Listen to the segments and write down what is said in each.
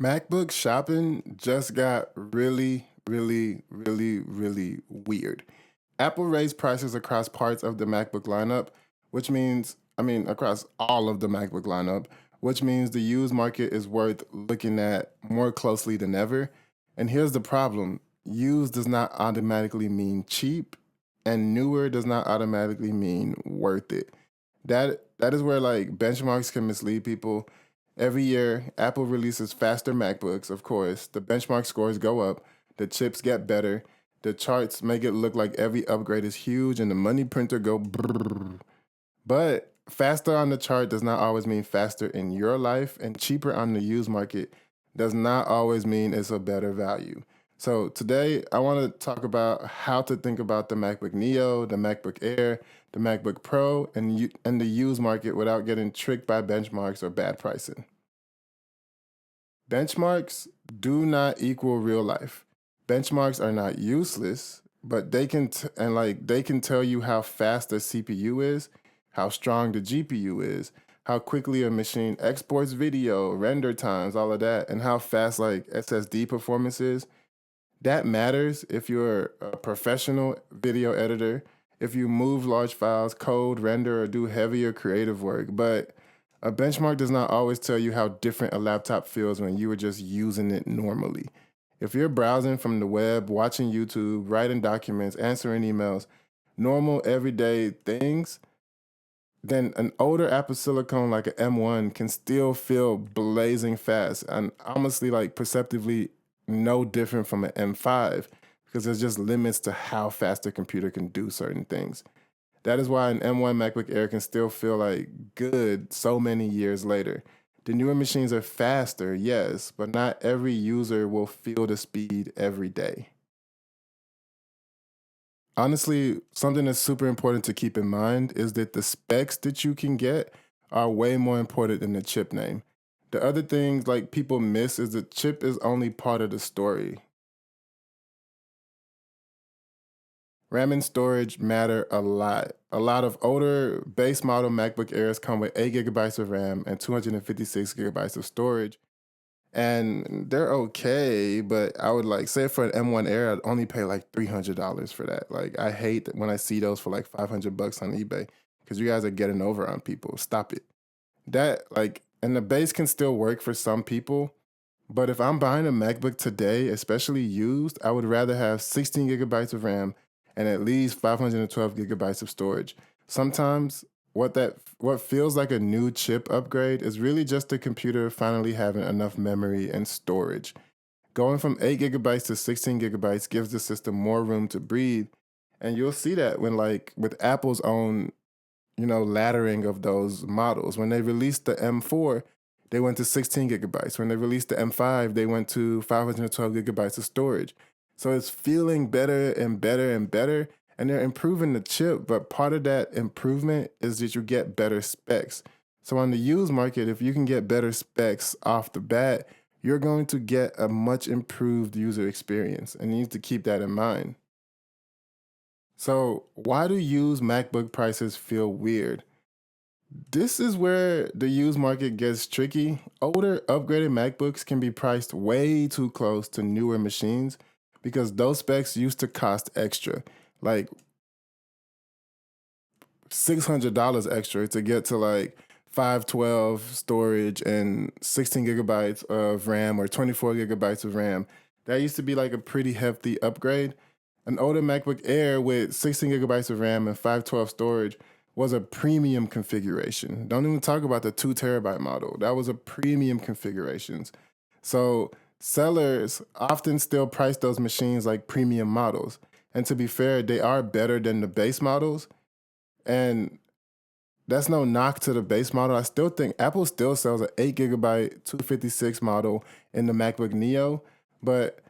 MacBook shopping just got really weird. Apple raised prices across parts of the MacBook lineup, which means, across all of the MacBook lineup, which means the used market is worth looking at more closely than ever. And here's the problem: used does not automatically mean cheap, and newer does not automatically mean worth it. That is where like benchmarks can mislead people. Every year, Apple releases faster MacBooks, of course. The benchmark scores go up, the chips get better, the charts make it look like every upgrade is huge, and the money printer go brrrr. But faster on the chart does not always mean faster in your life, and cheaper on the used market does not always mean it's a better value. So today, I want to talk about how to think about the MacBook Neo, the MacBook Air, the MacBook Pro, and the used market without getting tricked by benchmarks or bad pricing. Benchmarks do not equal real life. Benchmarks are not useless, but they can tell you how fast the CPU is, how strong the GPU is, how quickly a machine exports video, render times, all of that, and how fast like SSD performance is. That matters if you're a professional video editor, if you move large files, code, render, or do heavier creative work. But a benchmark does not always tell you how different a laptop feels when you were just using it normally. If you're browsing from the web, watching YouTube, writing documents, answering emails, normal everyday things, then an older Apple Silicon like an M1 can still feel blazing fast and honestly like perceptively no different from an M5 because there's just limits to how fast the computer can do certain things. That is why an M1 MacBook Air can still feel like good so many years later. The newer machines are faster, yes, but not every user will feel the speed every day. Honestly, something that's super important to keep in mind is that the specs that you can get are way more important than the chip name. The other things like people miss is the chip is only part of the story. RAM and storage matter a lot. A lot of older base model MacBook Airs come with 8 gigabytes of RAM and 256 gigabytes of storage. And they're okay, but I would like say for an M1 Air, I'd only pay like $300 for that. Like I hate when I see those for like 500 bucks on eBay because you guys are getting over on people. Stop it. And the base can still work for some people, but if I'm buying a MacBook today, especially used, I would rather have 16 gigabytes of RAM and at least 512 gigabytes of storage. Sometimes what feels like a new chip upgrade is really just the computer finally having enough memory and storage. Going from 8 gigabytes to 16 gigabytes gives the system more room to breathe, and you'll see that when like with Apple's own laddering of those models. When they released the M4, they went to 16 gigabytes. When they released the M5, they went to 512 gigabytes of storage. So it's feeling better and better and better, and they're improving the chip. But part of that improvement is that you get better specs. So on the used market, if you can get better specs off the bat, you're going to get a much improved user experience, and you need to keep that in mind. So, why do used MacBook prices feel weird? This is where the used market gets tricky. Older, upgraded MacBooks can be priced way too close to newer machines because those specs used to cost extra, like $600 extra to get to like 512 storage and 16 gigabytes of RAM or 24 gigabytes of RAM. That used to be like a pretty hefty upgrade. An older MacBook Air with 16 gigabytes of RAM and 512 storage was a premium configuration. Don't even talk about the 2 terabyte model. That was a premium configurations. So sellers often still price those machines like premium models. And to be fair, they are better than the base models. And that's no knock to the base model. I still think Apple still sells an 8 gigabyte 256 model in the MacBook Neo, but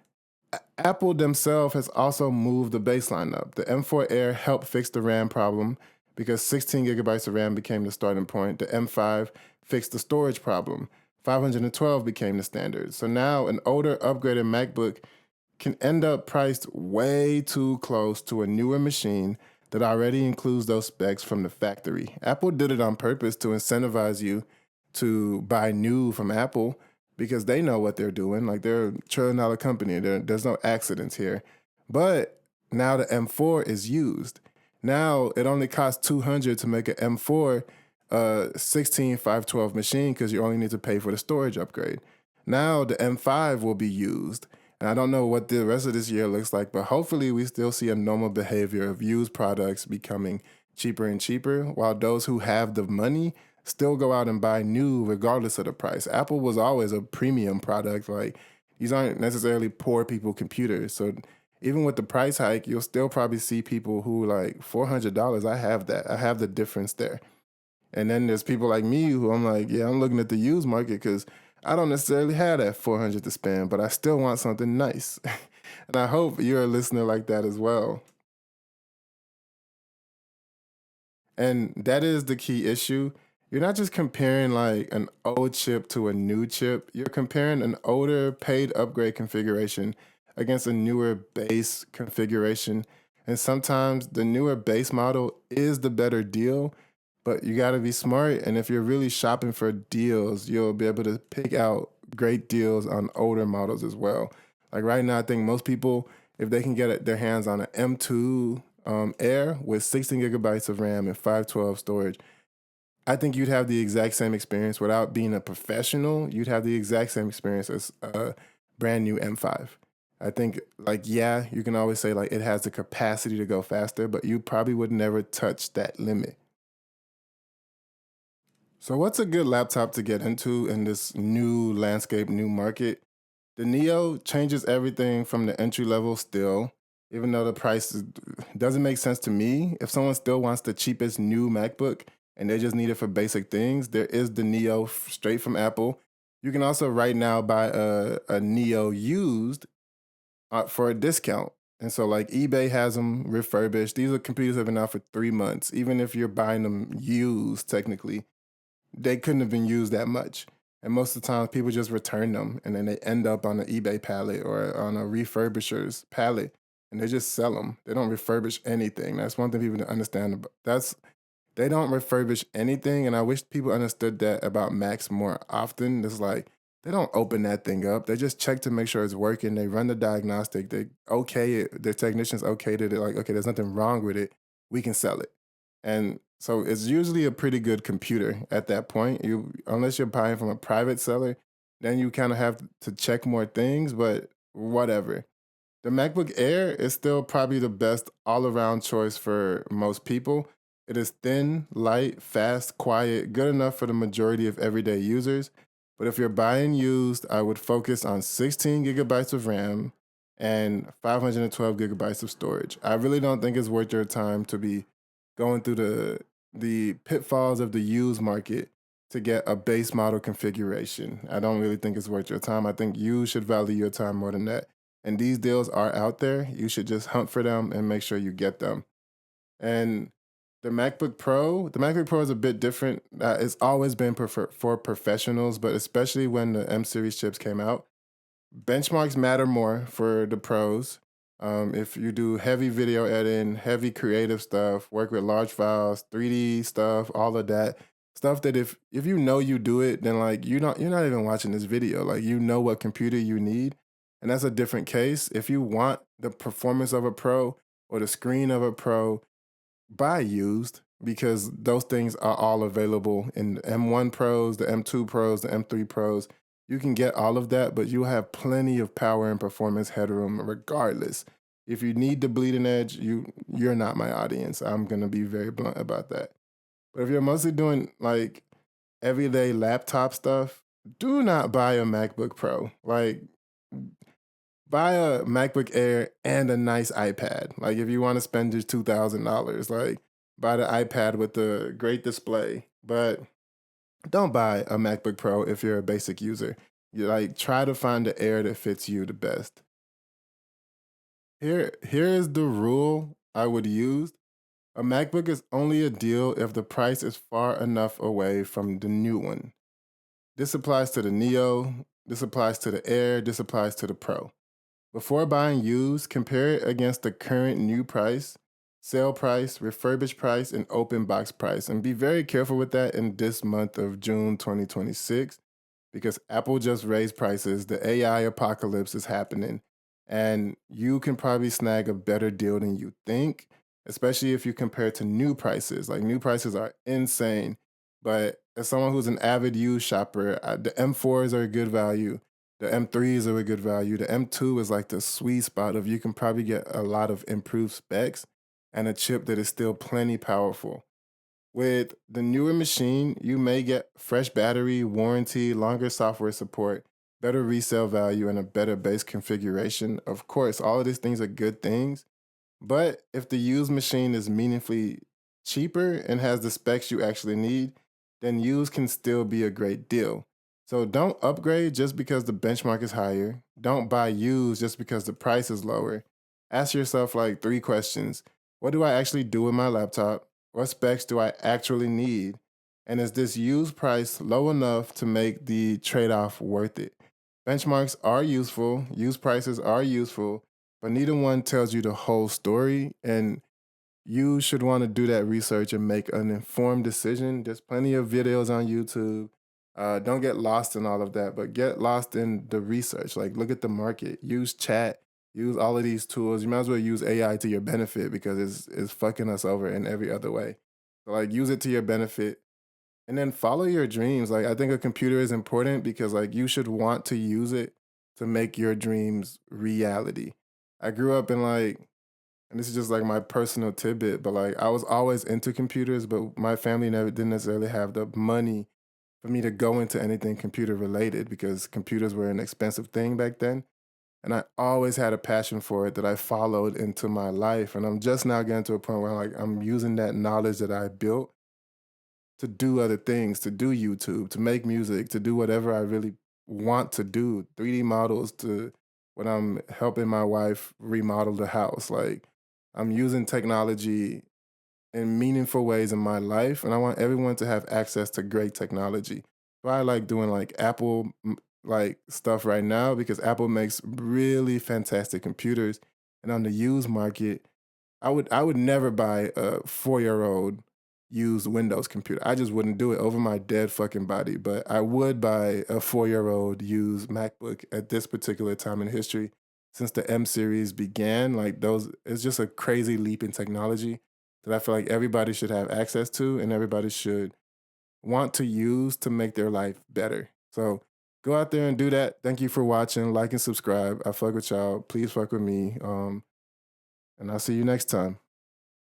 Apple themselves has also moved the baseline up. The M4 Air helped fix the RAM problem because 16 gigabytes of RAM became the starting point. The M5 fixed the storage problem. 512 became the standard. So now an older upgraded MacBook can end up priced way too close to a newer machine that already includes those specs from the factory. Apple did it on purpose to incentivize you to buy new from Apple. because they know what they're doing. Like they're $1 trillion company. There's no accidents here. But now the M4 is used. Now it only costs 200 to make an M4 16 512 machine because you only need to pay for the storage upgrade. Now the M5 will be used. And I don't know what the rest of this year looks like, but hopefully we still see a normal behavior of used products becoming cheaper and cheaper, while those who have the money still go out and buy new regardless of the price. Apple was always a premium product. Like these aren't necessarily poor people computers. So even with the price hike, you'll still probably see people who like $400. I have that. I have the difference there. And then there's people like me who I'm like, yeah, I'm looking at the used market because I don't necessarily have that 400 to spend, but I still want something nice. And I hope you're a listener like that as well. And that is the key issue. You're not just comparing like an old chip to a new chip, you're comparing an older paid upgrade configuration against a newer base configuration. And sometimes the newer base model is the better deal, but you got to be smart. And if you're really shopping for deals, you'll be able to pick out great deals on older models as well. Like right now, I think most people, if they can get their hands on an M2 Air with 16 gigabytes of RAM and 512 storage, I think you'd have the exact same experience without being a professional. You'd have the exact same experience as a brand new M5. I think, like, yeah, you can always say, like, it has the capacity to go faster, but you probably would never touch that limit. So, what's a good laptop to get into in this new landscape, new market? The Neo changes everything from the entry level still, even though the doesn't make sense to me. If someone still wants the cheapest new MacBook and they just need it for basic things, there is the Neo straight from Apple. You can also right now buy a Neo used for a discount. And so, like eBay has them refurbished. These are computers that have been out for 3 months. Even if you're buying them used, technically, they couldn't have been used that much. And most of the time, people just return them and then they end up on an eBay pallet or on a refurbisher's pallet and they just sell them. They don't refurbish anything. That's one thing people don't understand. They don't refurbish anything. And I wish people understood that about Macs more often. It's like they don't open that thing up. They just check to make sure it's working. They run the diagnostic. They okay it. Their technicians okayed it. They're like, okay, there's nothing wrong with it. We can sell it. And so it's usually a pretty good computer at that point. You unless you're buying from a private seller, then you kind of have to check more things, but whatever. The MacBook Air is still probably the best all around choice for most people. It is thin, light, fast, quiet, good enough for the majority of everyday users. But if you're buying used, I would focus on 16 gigabytes of RAM and 512 gigabytes of storage. I really don't think it's worth your time to be going through the pitfalls of the used market to get a base model configuration. I don't really think it's worth your time. I think you should value your time more than that. And these deals are out there. You should just hunt for them and make sure you get them. And the MacBook Pro is a bit different. It's always been for professionals, but especially when the M series chips came out, benchmarks matter more for the pros. If you do heavy video editing, heavy creative stuff, work with large files, 3D stuff, all of that stuff that if you know you do it, then like you're not even watching this video. Like you know what computer you need, and that's a different case. If you want the performance of a pro or the screen of a pro, buy used because those things are all available in the M1 Pros, the M2 Pros, the M3 Pros. You can get all of that, but you have plenty of power and performance headroom regardless. If you need the bleeding edge, you're not my audience. I'm gonna be very blunt about that. But if you're mostly doing like everyday laptop stuff, do not buy a MacBook Pro. Like buy a MacBook Air and a nice iPad. Like if you want to spend just $2,000, like buy the iPad with the great display. But don't buy a MacBook Pro if you're a basic user. You like try to find the Air that fits you the best. Here is the rule I would use. A MacBook is only a deal if the price is far enough away from the new one. This applies to the Neo, this applies to the Air, this applies to the Pro. Before buying used, compare it against the current new price, sale price, refurbished price, and open box price. And be very careful with that in this month of June 2026 because Apple just raised prices. The AI apocalypse is happening, and you can probably snag a better deal than you think, especially if you compare to new prices. Like new prices are insane. But as someone who's an avid used shopper, the M4s are a good value. The M3s are a good value. The M2 is like the sweet spot of you can probably get a lot of improved specs and a chip that is still plenty powerful. With the newer machine, you may get fresh battery, warranty, longer software support, better resale value, and a better base configuration. Of course, all of these things are good things, but if the used machine is meaningfully cheaper and has the specs you actually need, then used can still be a great deal. So don't upgrade just because the benchmark is higher. Don't buy used just because the price is lower. Ask yourself like three questions. What do I actually do with my laptop? What specs do I actually need? And is this used price low enough to make the trade off worth it? Benchmarks are useful, used prices are useful, but neither one tells you the whole story. And you should want to do that research and make an informed decision. There's plenty of videos on YouTube. Don't get lost in all of that, but get lost in the research. Like, look at the market, use chat, use all of these tools. You might as well use AI to your benefit because it's fucking us over in every other way. So, like, use it to your benefit and then follow your dreams. Like, I think a computer is important because, like, you should want to use it to make your dreams reality. I grew up in like, and this is just like my personal tidbit, but like I was always into computers, but my family never didn't necessarily have the money for me to go into anything computer related because computers were an expensive thing back then. And I always had a passion for it that I followed into my life. And I'm just now getting to a point where like I'm using that knowledge that I built to do other things, to do YouTube, to make music, to do whatever I really want to do. 3D models to when I'm helping my wife remodel the house. Like I'm using technology in meaningful ways in my life, and I want everyone to have access to great technology. So I like doing like Apple like stuff right now because Apple makes really fantastic computers, and on the used market, I would never buy a 4-year old used Windows computer. I just wouldn't do it over my dead fucking body. But I would buy a 4-year old used MacBook at this particular time in history. Since the M series began, like those, it's just a crazy leap in technology that I feel like everybody should have access to and everybody should want to use to make their life better. So go out there and do that. Thank you for watching. Like and subscribe. I fuck with y'all. Please fuck with me. And I'll see you next time.